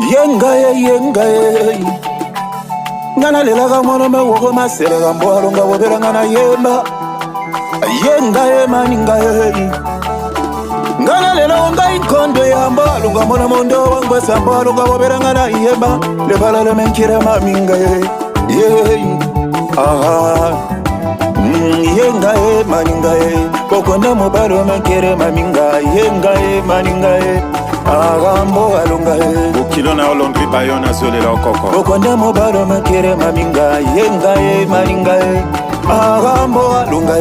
Yenga ngana lela ga mono me wogo masere ga mbolo nga wobera ngana yemba yenga maninga ngana lela nga inkondo ya mbolo nga mono mondo wangwe sambolo nga wobera ngana yemba le bala le menkira maminga yenga maninga bokonda mobalo menkira maminga yenga maninga agambo alunga bukilo na olondri bayona zolela okoko bokonda mobalo makere maminga yenga maninga agambo alunga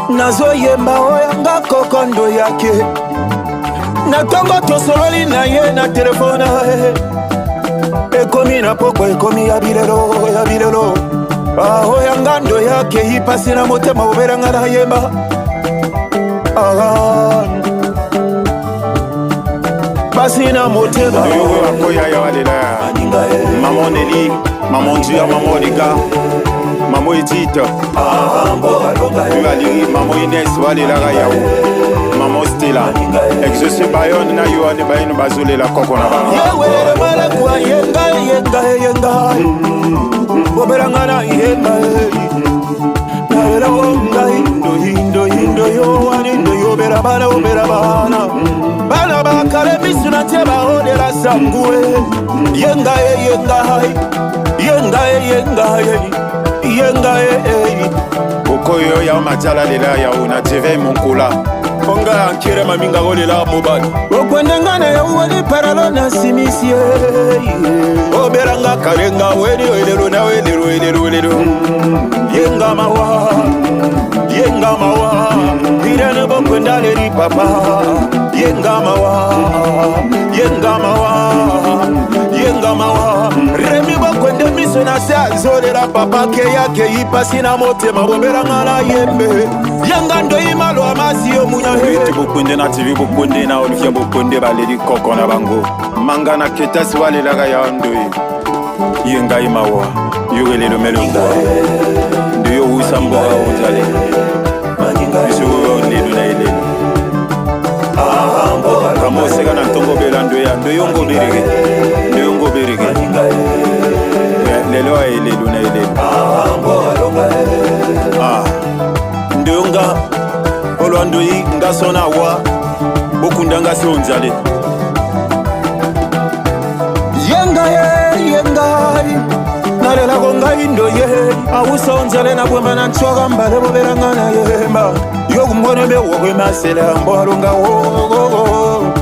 nazo yemba oyanga kokondo yake na tongo tosololi na ye na telefona ekomi na poko ekomi ya bilelo oyanga ndo yake ipasi na motema oberanga na yemba Basina motema yo akoya ya walela maman Nelly maman Dia maman Liga maman Edith Valérie maman Inès walela ya maman Stella exaucé Bayonne na yo ane bayino bazolela koko na ba yewe mala kwa yenga boberangana yenga na wonga indo yo anindo yo berabana bana bakale bisuna teba odela sangue yenga okoyo ya majala lela ya una TV monkula onga ankire maminga olela mobali okwendengana ya uwali paralo na simisiye oberanga karenga weni welero na welero yenga mawa irene bokwendale ri papa yenga mawa remi bokwende miso na se azorela papa ke yake ipasi na motema boberanga na yembe yenga ndo imalo amasi yo munya hete bokwende na TV bokwende na olufia bokwende baleri koko na bango manga na ketasi walela ga ya ndoyi yenga imawa yurelelo melongo ndiyo usamboga ozale biso lelo na elelo kamoseka na ntongo bela ndoyongo berege lelo elelo na elelo ndoyonga olwandoyi ngasona wa bokunda ngasi onzale yenga nalela konga indo ye awusa onzale na bwemba na ntsoga mbale boberanga na yemba yokumbone be wokwe masela mbolunga wo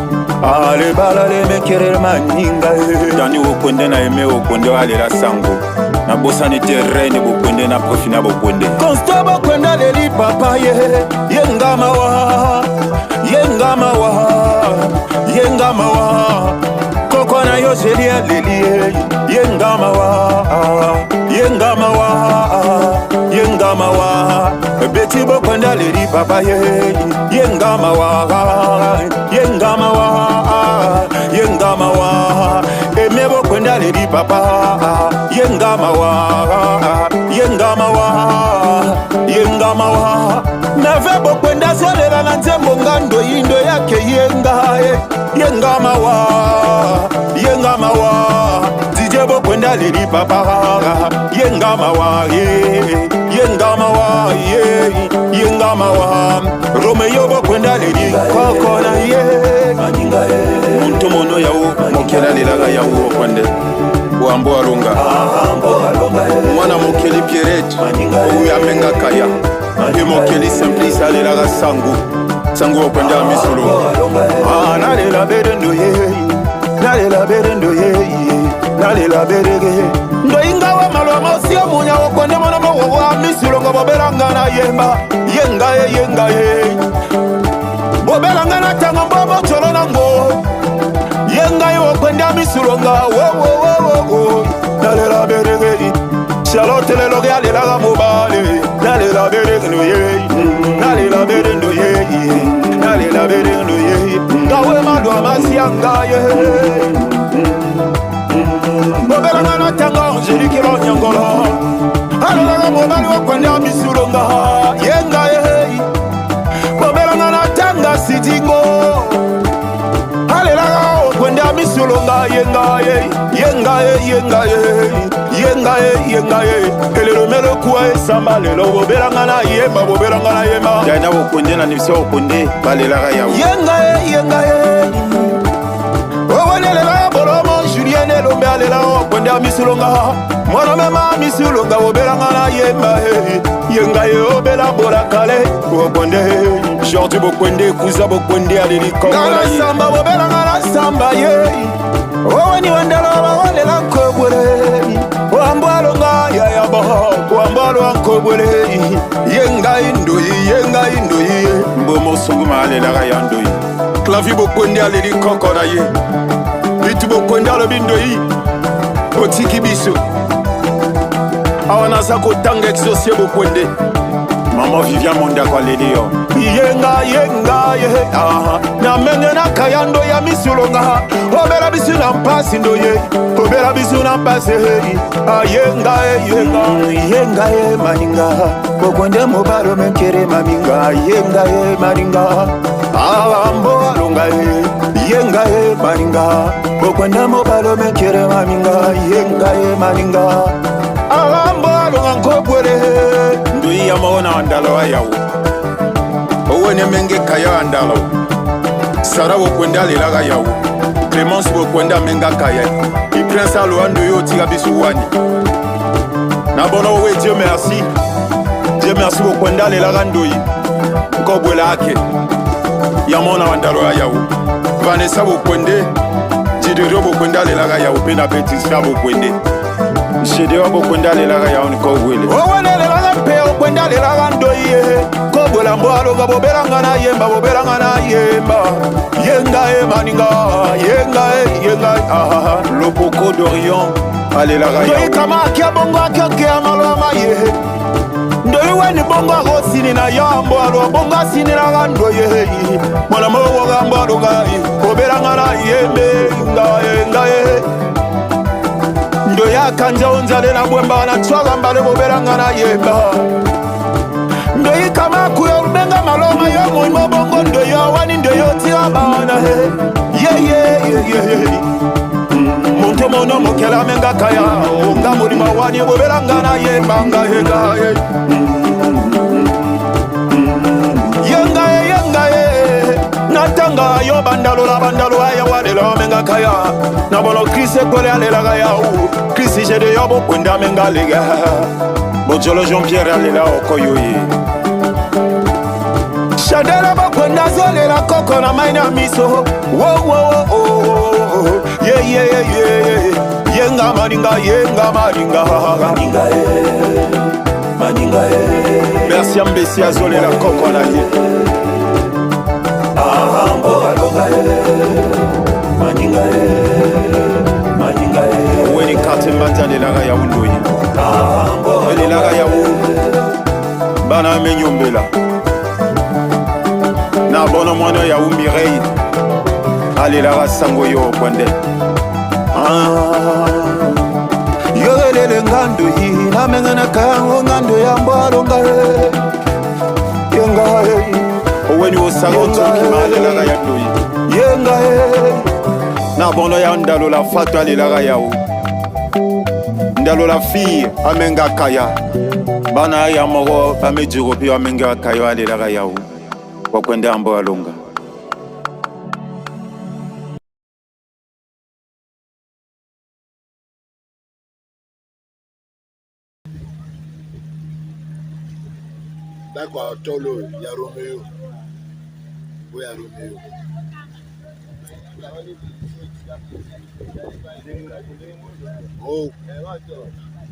ale bala le mekere maninga dani wokwende na eme wokwende walela sango na bosani terrain bokwende na profina bokwende konsta bokwende leli papa yenga mawa koko na yo selia leli yenga mawa beti bokwende leli papa yenga mawa eme bokwende leli papa yenga mawa nave bokwenda solela na nzembo ngando indo yake yenga mawa dije bokwenda leli papa yenga mawa Romeo bokwenda leli koko na muntu mono yawo mokela lela yawo kwende wambo alunga mwana mokeli Pierrette uyu amenga kaya ye mokeli Simplice alela sangu okwenda misolo nalela berege ndoyinga wa maloma osio munya okwende mono wa misolo ngo boberanga na yemba yenga boberanga na tanga mbobo cholo nango yenga yo kwenda misulonga wo nalela berege Charlotte lelo ga lela ga mobale nalela berege no ye gawe madu amasianga boberanga na tanga onjelikiro nyangolo alala mobali wa kwenda misulonga yenga boberanga na tanga misulonga yengaye elelo melo kuwa esamba lelo boberanga na yemba dana bokonde na nibisa bokonde balelaka yawo yengaye owonelela bolomo Julien elombe alela okonde a misulonga mwana mema misulonga boberanga na yemba yengaye obela bola kale okonde Jordi bokonde kuza bokonde aleli ngala samba boberanga na samba owani wandala bawolela nkobwele wambwalonga yayaba wambwalwa nkobwele yengayi ndoyi mbomo sunguma alelaka ya ndoyi klavi bokonde aleli koko na ye bitu bokonde alobi ndoyi otiki biso awa naza kotanga exosie bokonde Maman Vivian Mondako aleli yo yengaye na menge na kayando ya misulonga obera bisu na mpasi ndoye obera bisu na mpasi yengaye maninga bokonde mobalo menkere maminga yengaye maninga ambo alonga yengaye maninga bokonde mobalo menkere maminga yengaye maninga ambo alonga nkobwele ndoyi ya maona wandalo wa yawo owene menge kaya andalo sara bokwenda lelaga yawo Clémence bokwenda menga kaya i prince aloando yo tika bisu wani na bono we Dieu merci bokwenda lelaga ndoyi nkobwela ake ya mona wandalo ya yawo Vanessa bokwende Didier bokwenda lelaga yawo pena Patricia bokwende Shedewa bokwenda lelaga yawo nkobwele owene lelaga pe okwenda lelaga ndoyi kobwela mbwaloga boberanga na yemba yengaye maninga yengaye lopoko d'Orient alelaka yawo ndoyi kama akia bongo akiokia maloma ndoyi weni bongo akosini na yambo alo bongo asinilaka ndoye mwana mowoga mbwaloga boberanga na yengaye ndoyi akanja onzale na bwemba na chwaga mbale boberanga na yemba ndoyi kama kuyo rubenga maloma yo muimo bongo ndoyi awani ndoyi otira bana muntu mono mokela menga kaya onga mulima wani boberanga na yembanga yengaye natanga yo bandalo aya walela menga kaya na bono Christ kole alela yawo Christ jede yo bokwenda menga lega Bojolo Jean-Pierre alela okoyoye Shadela bokwenda zolela koko na maina miso yenga maninga merci ambesi azolela koko na ye maninga weni karte mbata alelaka yawo ndoyi alelaka yawo bana amenyombela na bono mwana yawo Mireille alelaka sango yo kwende yogelele ngandoyi namengana kango ngando ya mbwalonga yengaye oweni osaka otokima alelaka ya ndoyi yengaye na bono ya ndalo la fatu alelaka yawo ndalo la fille amenga kaya bana ya moko bamejiko mpe bamenga kaya alelaka yawo wakwende ambo alonga D'accord, Tolo, il y a Roméo. Oui, il y a Roméo. Oh.